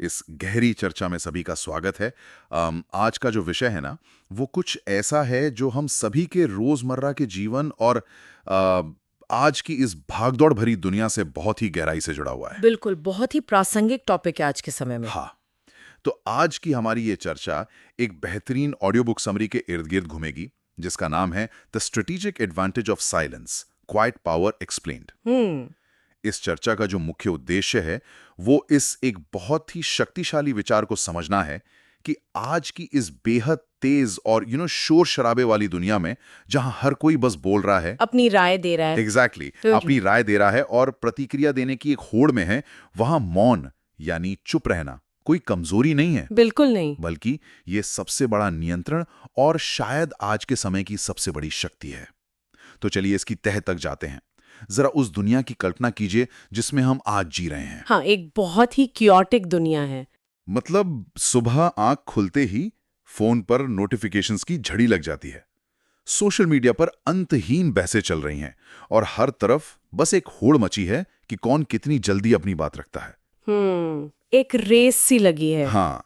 इस गहरी चर्चा में सभी का स्वागत है। आज का जो विषय है ना, वो कुछ ऐसा है जो हम सभी के रोजमर्रा के जीवन और अ, आज की इस भागदौड़ भरी दुनिया से बहुत ही गहराई से जुड़ा हुआ है। बिल्कुल, बहुत ही प्रासंगिक टॉपिक है आज के समय में। हाँ, तो आज की हमारी ये चर्चा एक बेहतरीन ऑडियो बुक समरी के इर्द गिर्द घूमेगी, जिसका नाम है the strategic advantage of silence, quite power explained. इस चर्चा का जो मुख्य उद्देश्य है वो इस एक बहुत ही शक्तिशाली विचार को समझना है कि आज की इस बेहद तेज और शोर शराबे वाली दुनिया में जहां हर कोई बस बोल रहा है, अपनी राय दे रहा है। एग्जैक्टली अपनी राय दे रहा है और प्रतिक्रिया देने की एक होड़ में है, वहां मौन यानी चुप रहना कोई कमजोरी नहीं है, बिल्कुल नहीं। बल्कि ये सबसे बड़ा नियंत्रण और शायद आज के समय की सबसे बड़ी शक्ति है। तो चलिए इसकी तह तक जाते हैं। जरा उस दुनिया की कल्पना कीजिए जिसमें हम आज जी रहे हैं। हाँ, एक बहुत ही क्योटिक दुनिया है। मतलब सुबह आंख खुलते ही फोन पर नोटिफिकेशंस की झड़ी लग जाती है, सोशल मीडिया पर अंतहीन बहसें चल रही हैं और हर तरफ बस एक होड़ मची है कि कौन कितनी जल्दी अपनी बात रखता है। एक रेस सी लगी है। हाँ,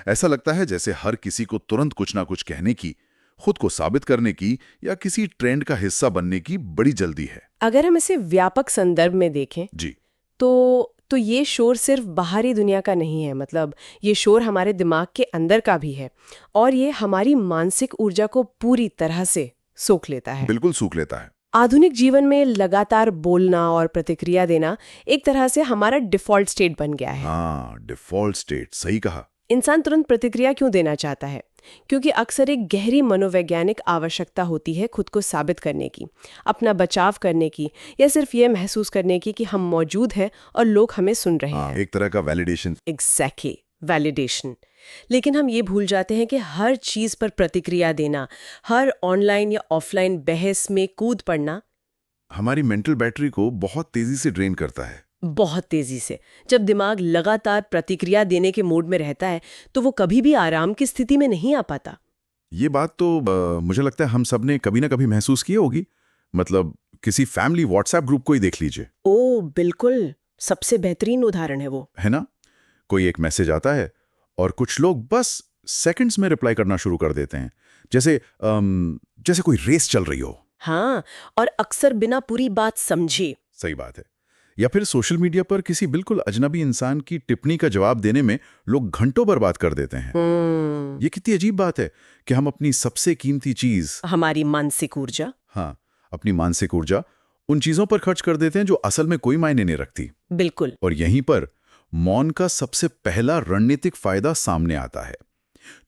ऐसा लगता है जैसे हर किसी को तुरंत कुछ ना कुछ कहने की, खुद को साबित करने की या किसी ट्रेंड का हिस्सा बनने की बड़ी जल्दी है। अगर हम इसे व्यापक संदर्भ में देखें जी, तो ये शोर सिर्फ बाहरी दुनिया का नहीं है। मतलब ये शोर हमारे दिमाग के अंदर का भी है और ये हमारी मानसिक ऊर्जा को पूरी तरह से सोख लेता है। बिल्कुल सूख लेता है। आधुनिक जीवन में लगातार बोलना और प्रतिक्रिया देना एक तरह से हमारा डिफॉल्ट स्टेट बन गया है। हाँ, डिफॉल्ट स्टेट, सही कहा। इंसान तुरंत प्रतिक्रिया क्यों देना चाहता है? क्योंकि अक्सर एक गहरी मनोवैज्ञानिक आवश्यकता होती है खुद को साबित करने की, अपना बचाव करने की, या सिर्फ ये महसूस करने की कि हम मौजूद हैं और लोग हमें सुन रहे हैं। एक तरह का वैलिडेशन। Exactly, validation. लेकिन हम ये भूल जाते हैं कि हर चीज पर प्रतिक्रिया देना, हर ऑनलाइन या ऑफलाइन बहस में कूद पड़ना हमारी मेंटल बैटरी को बहुत तेजी से ड्रेन करता है। बहुत तेजी से। जब दिमाग लगातार प्रतिक्रिया देने के मोड में रहता है तो वो कभी भी आराम की स्थिति में नहीं आ पाता। ये बात तो मुझे लगता है हम सब ने कभी ना कभी महसूस की होगी। मतलब किसी फैमिली व्हाट्सएप ग्रुप को ही देख लीजिए। ओ बिल्कुल, सबसे बेहतरीन उदाहरण है वो। है ना? कोई एक मैसेज आता है और कुछ लोग बस सेकंड्स में रिप्लाई करना शुरू कर देते हैं, जैसे कोई रेस चल रही हो। हाँ, और अक्सर बिना पूरी बात समझे। सही बात है। या फिर सोशल मीडिया पर किसी बिल्कुल अजनबी इंसान की टिप्पणी का जवाब देने में लोग घंटों बर्बाद कर देते हैं। ये कितनी अजीब बात है कि हम अपनी सबसे कीमती चीज, हमारी मानसिक ऊर्जा, हाँ, अपनी मानसिक ऊर्जा उन चीजों पर खर्च कर देते हैं जो असल में कोई मायने नहीं रखती। बिल्कुल। और यहीं पर मौन का सबसे पहला रणनीतिक फायदा सामने आता है।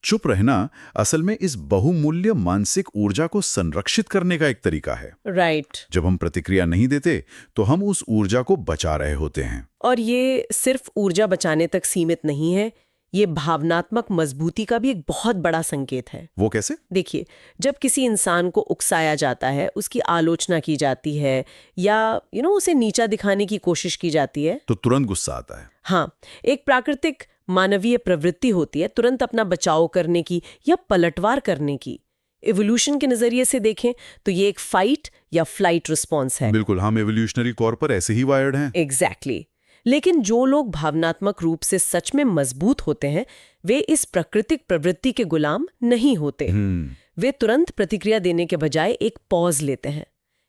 चुप रहना असल में इस बहुमूल्य मानसिक ऊर्जा को संरक्षित करने का एक तरीका है। राइट। जब हम प्रतिक्रिया नहीं देते तो हम उस ऊर्जा को बचा रहे होते हैं। और ये सिर्फ ऊर्जा बचाने तक सीमित नहीं है, ये भावनात्मक मजबूती का भी एक बहुत बड़ा संकेत है। वो कैसे? देखिए, जब किसी इंसान को उकसाया जाता है, उसकी आलोचना की जाती है या उसे नीचा दिखाने की कोशिश की जाती है, तो तुरंत गुस्सा आता है। हाँ, एक प्राकृतिक मानवीय प्रवृत्ति होती है तुरंत अपना बचाव करने की या पलटवार करने की। इवोल्यूशन के नजरिए से देखें तो ये एक फाइट या फ्लाइट रिस्पॉन्स है। बिल्कुल, हम एवोल्यूशनरी तौर पर ऐसे ही वायर्ड हैं। एग्जैक्टली। लेकिन जो लोग भावनात्मक रूप से सच में मजबूत होते हैं, वे इस प्राकृतिक प्रवृत्ति के गुलाम नहीं होते। वे तुरंत प्रतिक्रिया देने के बजाय एक पॉज लेते हैं।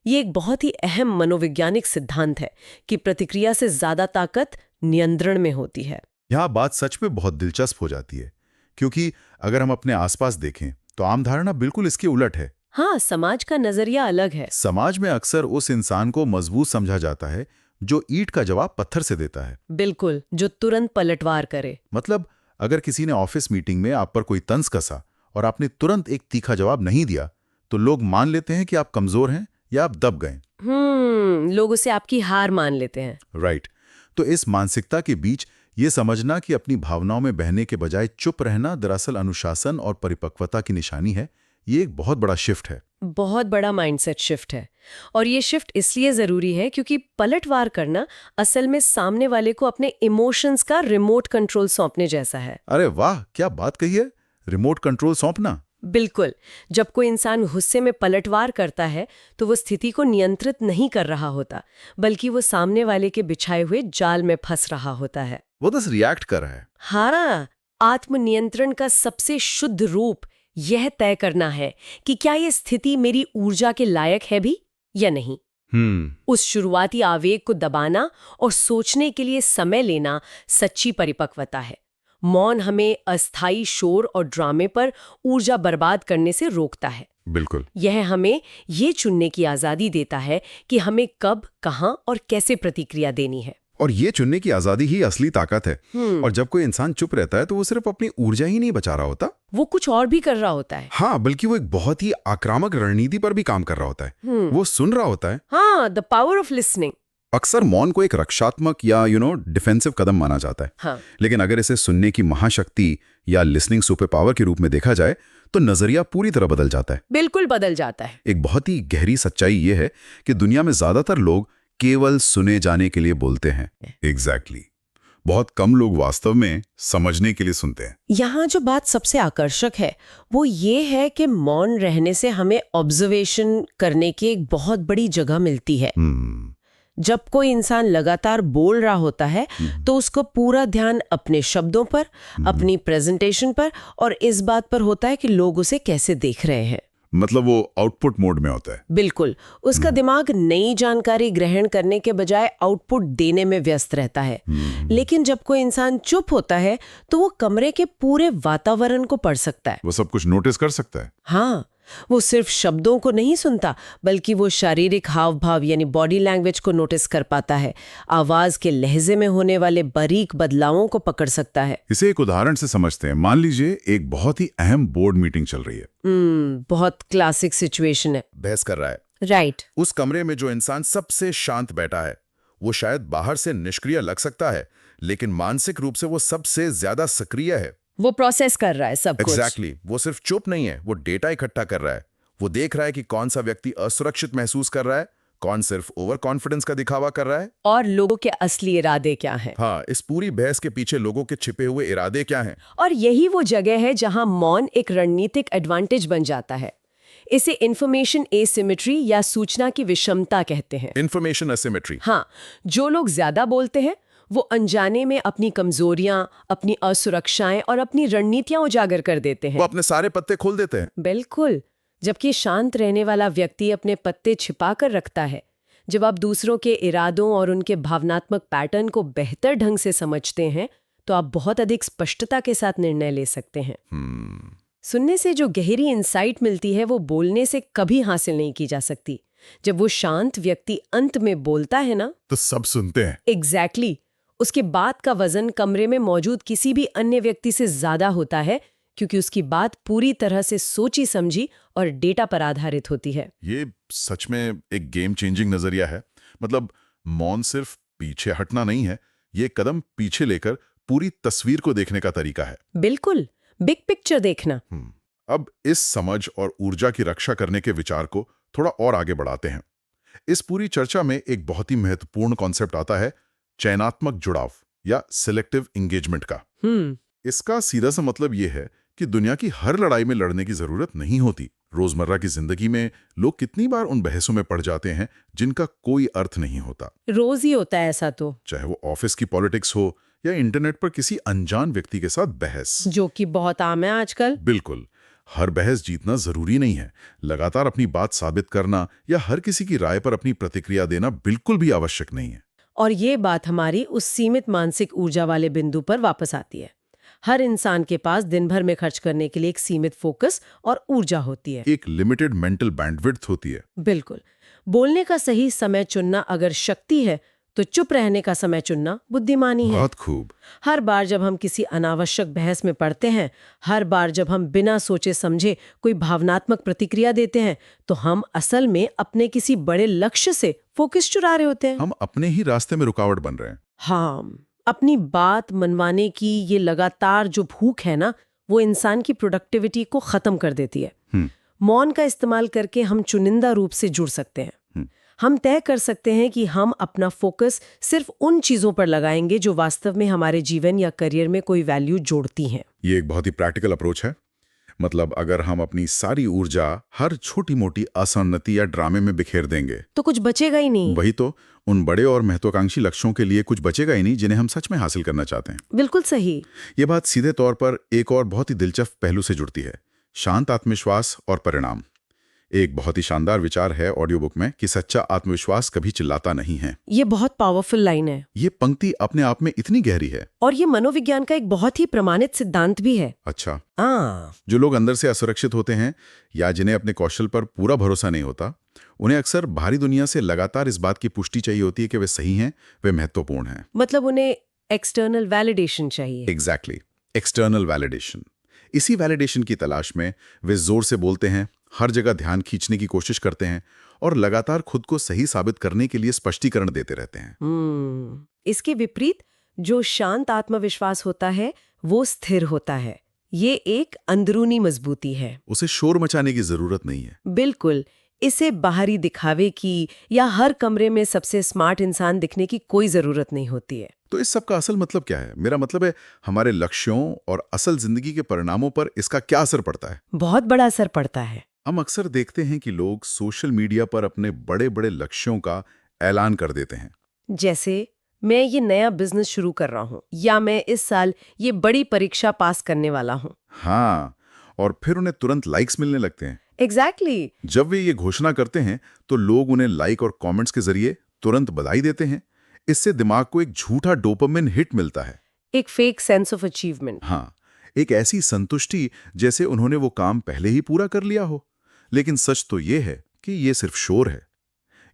ये एक बहुत ही अहम मनोवैज्ञानिक सिद्धांत है कि प्रतिक्रिया से ज्यादा ताकत नियंत्रण में होती है। यहाँ बात सच में बहुत दिलचस्प हो जाती है, क्योंकि अगर हम अपने आसपास देखें तो आम धारणा बिल्कुल इसके उलट है। हाँ, समाज का नजरिया अलग है। समाज में अक्सर उस इंसान को मजबूत समझा जाता है जो ईंट का जवाब पत्थर से देता है। बिल्कुल, जो तुरंत पलटवार करे। मतलब अगर किसी ने ऑफिस मीटिंग में आप पर कोई तंज कसा और आपने तुरंत एक तीखा जवाब नहीं दिया, तो लोग मान लेते हैं कि आप कमजोर हैं या आप दब गए। लोग उसे आपकी हार मान लेते हैं। राइट। तो इस मानसिकता के बीच ये समझना कि अपनी भावनाओं में बहने के बजाय चुप रहना दरअसल अनुशासन और परिपक्वता की निशानी है, ये एक बहुत बड़ा शिफ्ट है। बहुत बड़ा माइंडसेट शिफ्ट है। और ये शिफ्ट इसलिए जरूरी है क्योंकि पलटवार करना असल में सामने वाले को अपने इमोशंस का रिमोट कंट्रोल सौंपने जैसा है। अरे वाह, क्या बात कही है, रिमोट कंट्रोल सौंपना। बिल्कुल। जब कोई इंसान गुस्से में पलटवार करता है तो वो स्थिति को नियंत्रित नहीं कर रहा होता, बल्कि वो सामने वाले के बिछाए हुए जाल में फंस रहा होता है। वो बस रिएक्ट कर रहा है। हाँ, आत्मनियंत्रण का सबसे शुद्ध रूप यह तय करना है कि क्या ये स्थिति मेरी ऊर्जा के लायक है भी या नहीं। उस शुरुआती आवेग को दबाना और सोचने के लिए समय लेना सच्ची परिपक्वता है। मौन हमें अस्थायी शोर और ड्रामे पर ऊर्जा बर्बाद करने से रोकता है। बिल्कुल। यह हमें ये चुनने की आजादी देता है कि हमें कब, कहां और कैसे प्रतिक्रिया देनी है। और ये चुनने की आजादी ही असली ताकत है। और जब कोई इंसान चुप रहता है तो वो सिर्फ अपनी ऊर्जा ही नहीं बचा रहा होता, वो कुछ और भी कर रहा होता है। हाँ, बल्कि वो एक बहुत ही आक्रामक रणनीति पर भी काम कर रहा होता है। वो सुन रहा होता है। हाँ, द पावर ऑफ लिसनिंग। अक्सर मौन को एक रक्षात्मक या डिफेंसिव कदम माना जाता है। हाँ। लेकिन अगर इसे सुनने की महाशक्ति या लिसनिंग सुपर पावर के रूप में देखा जाए तो नजरिया पूरी तरह बदल जाता है। बिल्कुल बदल जाता है। एक बहुत ही गहरी सच्चाई ये है कि दुनिया में ज्यादातर लोग केवल सुने जाने के लिए बोलते हैं। एग्जैक्टली। बहुत कम लोग वास्तव में समझने के लिए सुनते हैं। यहाँ जो बात सबसे आकर्षक है वो ये है कि मौन रहने से हमें ऑब्जर्वेशन करने की एक बहुत बड़ी जगह मिलती है। जब कोई इंसान लगातार बोल रहा होता है तो उसको पूरा ध्यान अपने शब्दों पर, अपनी प्रेजेंटेशन पर और इस बात पर होता है कि लोग उसे कैसे देख रहे हैं। मतलब वो आउटपुट मोड में होता है। बिल्कुल। उसका दिमाग नई जानकारी ग्रहण करने के बजाय आउटपुट देने में व्यस्त रहता है। लेकिन जब कोई इंसान चुप होता है तो वो कमरे के पूरे वातावरण को पढ़ सकता है। वो सब कुछ नोटिस कर सकता है। हाँ, वो सिर्फ शब्दों को नहीं सुनता बल्कि वो शारीरिक हाव भाव यानी बॉडी लैंग्वेज को नोटिस कर पाता है, आवाज के लहजे में होने वाले बारीक बदलावों को पकड़ सकता है। इसे एक उदाहरण से समझते हैं। मान लीजिए एक बहुत ही अहम बोर्ड मीटिंग चल रही है। बहुत क्लासिक सिचुएशन है। बहस कर रहा है। राइट। उस कमरे में जो इंसान सबसे शांत बैठा है वो शायद बाहर से निष्क्रिय लग सकता है, लेकिन मानसिक रूप से वो सबसे ज्यादा सक्रिय है। वो प्रोसेस कर रहा है सब कुछ। एग्जैक्टली। वो सिर्फ चुप नहीं है, वो डेटा इकट्ठा कर रहा है। वो देख रहा है कि कौन सा व्यक्ति असुरक्षित महसूस कर रहा है, कौन सिर्फ ओवर कॉन्फिडेंस का दिखावा कर रहा है, और लोगों के असली इरादे क्या हैं। हाँ, इस पूरी बहस के पीछे लोगों के छिपे हुए इरादे क्या हैं। और यही वो जगह है जहां मौन एक रणनीतिक एडवांटेज बन जाता है। इसे इंफॉर्मेशन एसिमेट्री या सूचना की विषमता कहते हैं। Information asymmetry. हाँ, जो लोग ज्यादा बोलते हैं वो अनजाने में अपनी कमजोरियां, अपनी असुरक्षाएं और अपनी रणनीतियां उजागर कर देते हैं। वो अपने सारे पत्ते खोल देते हैं। बिल्कुल। जबकि शांत रहने वाला व्यक्ति अपने पत्ते छिपा कर रखता है। जब आप दूसरों के इरादों और उनके भावनात्मक पैटर्न को बेहतर ढंग से समझते हैं तो आप बहुत अधिक स्पष्टता के साथ निर्णय ले सकते हैं। सुनने से जो गहरी इंसाइट मिलती है वो बोलने से कभी हासिल नहीं की जा सकती। जब वो शांत व्यक्ति अंत में बोलता है ना तो सब सुनते हैं। एग्जैक्टली। उसके बात का वजन कमरे में मौजूद किसी भी अन्य व्यक्ति से ज्यादा होता है क्योंकि उसकी बात पूरी तरह से सोची समझी और डेटा पर आधारित होती है। ये सच में एक गेम चेंजिंग नजरिया है। मतलब मौन सिर्फ पीछे हटना नहीं है, ये कदम पीछे लेकर पूरी तस्वीर को देखने का तरीका है। बिल्कुल, बिग पिक्चर देखना। अब इस समझ और ऊर्जा की रक्षा करने के विचार को थोड़ा और आगे बढ़ाते हैं। इस पूरी चर्चा में एक बहुत ही महत्वपूर्ण कॉन्सेप्ट आता है, चयनात्मक जुड़ाव या सिलेक्टिव एंगेजमेंट का। इसका सीधा सा मतलब यह है कि दुनिया की हर लड़ाई में लड़ने की जरूरत नहीं होती। रोजमर्रा की जिंदगी में लोग कितनी बार उन बहसों में पड़ जाते हैं जिनका कोई अर्थ नहीं होता। रोज ही होता है ऐसा तो। चाहे वो ऑफिस की पॉलिटिक्स हो या इंटरनेट पर किसी अनजान व्यक्ति के साथ बहस, जो कि बहुत आम है आजकल। बिल्कुल। हर बहस जीतना जरूरी नहीं है। लगातार अपनी बात साबित करना या हर किसी की राय पर अपनी प्रतिक्रिया देना बिल्कुल भी आवश्यक नहीं है। और ये बात हमारी उस सीमित मानसिक ऊर्जा वाले बिंदु पर वापस आती है। हर इंसान के पास दिन भर में खर्च करने के लिए एक सीमित फोकस और ऊर्जा होती है। एक लिमिटेड मेंटल बैंडविड्थ होती है। बिल्कुल। बोलने का सही समय चुनना अगर शक्ति है तो चुप रहने का समय चुनना बुद्धिमानी है। बहुत खूब। हर बार जब हम किसी अनावश्यक बहस में पड़ते हैं, हर बार जब हम बिना सोचे समझे कोई भावनात्मक प्रतिक्रिया देते हैं, तो हम असल में अपने किसी बड़े लक्ष्य से फोकस चुरा रहे होते हैं। हम अपने ही रास्ते में रुकावट बन रहे हैं। हाँ, अपनी बात मनवाने की ये लगातार जो भूख है ना, वो इंसान की प्रोडक्टिविटी को खत्म कर देती है। मौन का इस्तेमाल करके हम चुनिंदा रूप से जुड़ सकते हैं। हम तय कर सकते हैं कि हम अपना फोकस सिर्फ उन चीजों पर लगाएंगे जो वास्तव में हमारे जीवन या करियर में कोई वैल्यू जोड़ती हैं। ये एक बहुत ही प्रैक्टिकल अप्रोच है। मतलब अगर हम अपनी सारी ऊर्जा हर छोटी मोटी असन्नति या ड्रामे में बिखेर देंगे तो कुछ बचेगा ही नहीं। वही तो, उन बड़े और महत्वाकांक्षी लक्ष्यों के लिए कुछ बचेगा ही नहीं जिन्हें हम सच में हासिल करना चाहते हैं। बिल्कुल सही। ये बात सीधे तौर पर एक और बहुत ही दिलचस्प पहलू से जुड़ती है, शांत आत्मविश्वास और परिणाम। एक बहुत ही शानदार विचार है ऑडियो बुक में कि सच्चा आत्मविश्वास कभी चिल्लाता नहीं है। ये बहुत पावरफुल लाइन है। ये पंक्ति अपने आप में इतनी गहरी है। और ये मनोविज्ञान का एक बहुत ही प्रमाणित सिद्धांत भी है। अच्छा। हाँ। जो लोग अंदर से असुरक्षित होते हैं या जिन्हें अपने कौशल पर पूरा भरोसा नहीं होता, उन्हें अक्सर बाहरी दुनिया से लगातार इस बात की पुष्टि चाहिए होती है कि वे सही हैं, वे महत्वपूर्ण हैं। मतलब उन्हें एक्सटर्नल वैलिडेशन चाहिए। Exactly, external validation. इसी वैलिडेशन की तलाश में वे जोर से बोलते हैं, हर जगह ध्यान खींचने की कोशिश करते हैं और लगातार खुद को सही साबित करने के लिए स्पष्टीकरण देते रहते हैं। इसके विपरीत जो शांत आत्मविश्वास होता है वो स्थिर होता है। ये एक अंदरूनी मजबूती है। उसे शोर मचाने की जरूरत नहीं है। बिल्कुल। इसे बाहरी दिखावे की या हर कमरे में सबसे स्मार्ट इंसान दिखने की कोई जरूरत नहीं होती है। तो इस सब का असल मतलब क्या है? मेरा मतलब है हमारे लक्ष्यों और असल जिंदगी के परिणामों पर इसका क्या असर पड़ता है? बहुत बड़ा असर पड़ता है। हम अक्सर देखते हैं कि लोग सोशल मीडिया पर अपने बड़े बड़े लक्ष्यों का ऐलान कर देते हैं। जैसे मैं ये नया बिजनेस शुरू कर रहा हूँ, या मैं इस साल ये बड़ी परीक्षा पास करने वाला हूँ। हाँ, और फिर उन्हें तुरंत लाइक्स मिलने लगते हैं। एग्जैक्टली। जब वे ये घोषणा करते हैं तो लोग उन्हें लाइक और कमेंट्स के जरिए तुरंत बधाई देते हैं। इससे दिमाग को एक झूठा डोपामिन हिट मिलता है। एक फेक सेंस ऑफ अचीवमेंट। हाँ, एक ऐसी संतुष्टि जैसे उन्होंने वो काम पहले ही पूरा कर लिया हो। लेकिन सच तो ये है कि ये सिर्फ शोर है।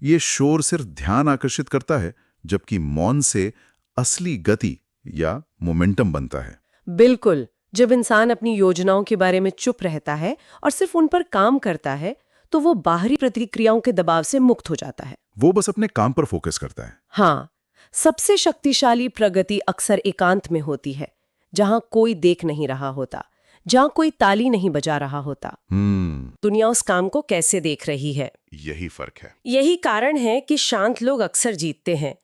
ये शोर सिर्फ ध्यान आकर्षित करता है, जबकि मौन से असली गति या मोमेंटम बनता है। बिल्कुल। जब इंसान अपनी योजनाओं के बारे में चुप रहता है और सिर्फ उन पर काम करता है तो वो बाहरी प्रतिक्रियाओं के दबाव से मुक्त हो जाता है। वो बस अपने काम पर फोकस करता है। हाँ, सबसे शक्तिशाली प्रगति अक्सर एकांत में होती है, जहां कोई देख नहीं रहा होता, जहां कोई ताली नहीं बजा रहा होता। दुनिया उस काम को कैसे देख रही है, यही फर्क है। यही कारण है कि शांत लोग अक्सर जीतते हैं।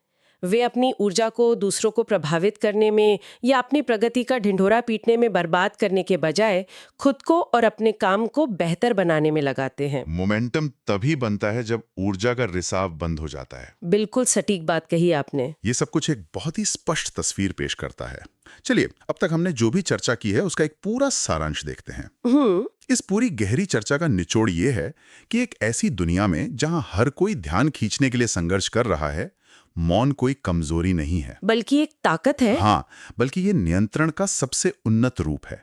वे अपनी ऊर्जा को दूसरों को प्रभावित करने में या अपनी प्रगति का ढिंढोरा पीटने में बर्बाद करने के बजाय खुद को और अपने काम को बेहतर बनाने में लगाते हैं। मोमेंटम तभी बनता है जब ऊर्जा का रिसाव बंद हो जाता है। बिल्कुल सटीक बात कही आपने। ये सब कुछ एक बहुत ही स्पष्ट तस्वीर पेश करता है। चलिए, अब तक हमने जो भी चर्चा की है उसका एक पूरा सारांश देखते हैं। इस पूरी गहरी चर्चा का निचोड़ ये है कि एक ऐसी दुनिया में जहां हर कोई ध्यान खींचने के लिए संघर्ष कर रहा है, मौन कोई कमजोरी नहीं है, बल्कि एक ताकत है। हाँ, बल्कि ये नियंत्रण का सबसे उन्नत रूप है।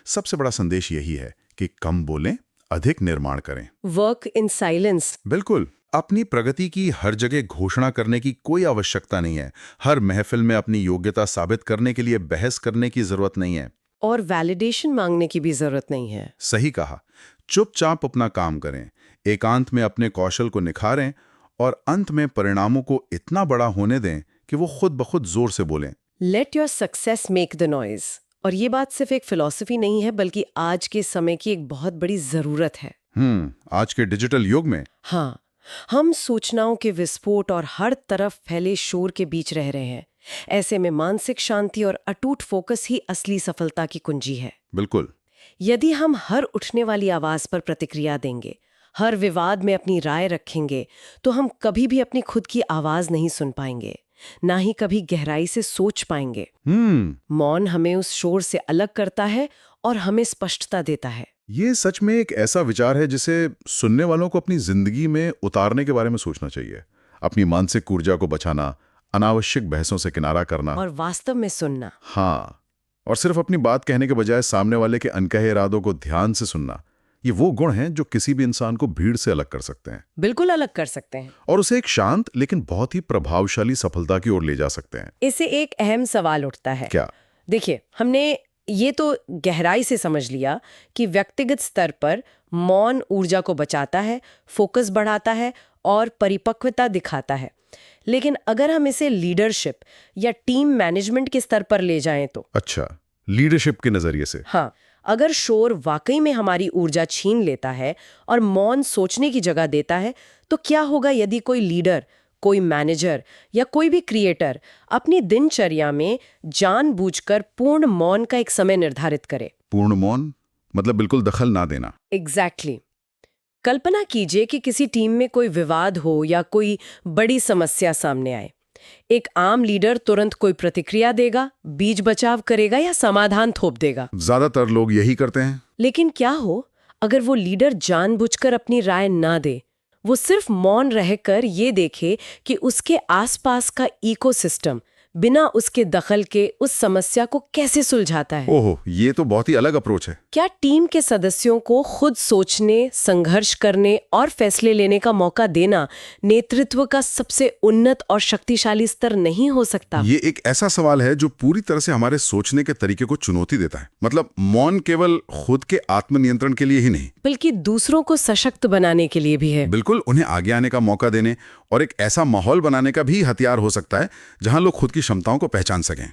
सबसे बड़ा संदेश यही है कि कम बोलें, अधिक निर्माण करें। Work in silence. बिल्कुल। अपनी प्रगति की हर जगह घोषणा करने की कोई आवश्यकता नहीं है। हर महफिल में अपनी योग्यता साबित करने के लिए बहस करने की जरूरत नहीं है। और वैलिडेशन मांगने की भी जरूरत नहीं है। सही कहा। चुपचाप अपना काम करें, एकांत में अपने कौशल को निखारें और अंत में परिणामों को इतना बड़ा होने दें कि वो खुद ब खुद जोर से बोलें। Let your success make the noise. और ये बात सिर्फ एक फिलॉसफी नहीं है, बल्कि आज के समय की एक बहुत बड़ी जरूरत है। आज के डिजिटल युग में। हाँ, हम सूचनाओं के विस्फोट और हर तरफ फैले शोर के बीच रह रहे हैं। ऐसे में मानसिक शांति और अटूट फोकस ही असली सफलता की कुंजी है। बिल्कुल। यदि हम हर उठने वाली आवाज पर प्रतिक्रिया देंगे, हर विवाद में अपनी राय रखेंगे, तो हम कभी भी अपनी खुद की आवाज नहीं सुन पाएंगे, ना ही कभी गहराई से सोच पाएंगे। मौन हमें उस शोर से अलग करता है और हमें स्पष्टता देता है। ये सच में एक ऐसा विचार है जिसे सुनने वालों को अपनी जिंदगी में उतारने के बारे में सोचना चाहिए। अपनी मानसिक ऊर्जा को बचाना, अनावश्यक बहसों से किनारा करना और वास्तव में सुनना। हाँ, और सिर्फ अपनी बात कहने के बजाय सामने वाले के अनकहे इरादों को ध्यान से सुनना, ये वो गुण हैं जो किसी भी इंसान को भीड़ से अलग कर सकते हैं। बिल्कुल अलग कर सकते हैं। और उसे एक शांत लेकिन बहुत ही प्रभावशाली सफलता की ओर ले जा सकते हैं। इससे एक अहम सवाल उठता है। क्या? देखिए, हमने ये तो गहराई से समझ लिया कि व्यक्तिगत स्तर पर मौन ऊर्जा को बचाता है, फोकस बढ़ाता है और परिपक्वता दिखाता है। लेकिन अगर हम इसे लीडरशिप या टीम मैनेजमेंट के स्तर पर ले जाएं तो? अच्छा, लीडरशिप के नजरिए से। हाँ, अगर शोर वाकई में हमारी ऊर्जा छीन लेता है और मौन सोचने की जगह देता है, तो क्या होगा यदि कोई लीडर, कोई मैनेजर या कोई भी क्रिएटर अपनी दिनचर्या में जानबूझकर पूर्ण मौन का एक समय निर्धारित करे? पूर्ण मौन मतलब बिल्कुल दखल ना देना। एग्जैक्टली। कल्पना कीजिए कि किसी टीम में कोई विवाद हो या कोई बड़ी समस्या सामने आए। एक आम लीडर तुरंत कोई प्रतिक्रिया देगा, बीच बचाव करेगा या समाधान थोप देगा। ज्यादातर लोग यही करते हैं। लेकिन क्या हो अगर वो लीडर जानबूझकर अपनी राय ना दे, वो सिर्फ मौन रहकर ये देखे कि उसके आसपास का इकोसिस्टम बिना उसके दखल के उस समस्या को कैसे सुलझाता है। ओहो, ये तो बहुत ही अलग अप्रोच है। क्या टीम के सदस्यों को खुद सोचने, संघर्ष करने और फैसले लेने का मौका देना नेतृत्व का सबसे उन्नत और शक्तिशाली स्तर नहीं हो सकता? ये एक ऐसा सवाल है जो पूरी तरह से हमारे सोचने के तरीके को चुनौती देता है। मतलब मौन केवल खुद के आत्मनियंत्रण के लिए ही नहीं, बल्कि दूसरों को सशक्त बनाने के लिए भी है। बिल्कुल, उन्हें आगे आने का मौका देने और एक ऐसा माहौल बनाने का भी हथियार हो सकता है जहां लोग खुद की क्षमताओं को पहचान सकें।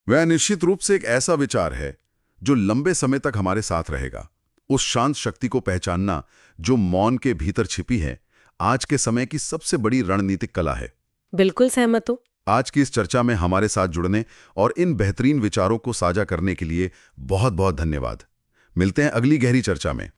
वह निश्चित रूप से एक ऐसा विचार है जो लंबे समय तक हमारे साथ रहेगा। उस शांत शक्ति को पहचानना जो मौन के भीतर छिपी है, आज के समय की सबसे बड़ी रणनीतिक कला है। बिल्कुल सहमत हूं। आज की इस चर्चा में हमारे साथ जुड़ने और इन बेहतरीन विचारों को साझा करने के लिए बहुत बहुत धन्यवाद। मिलते हैं अगली गहरी चर्चा में।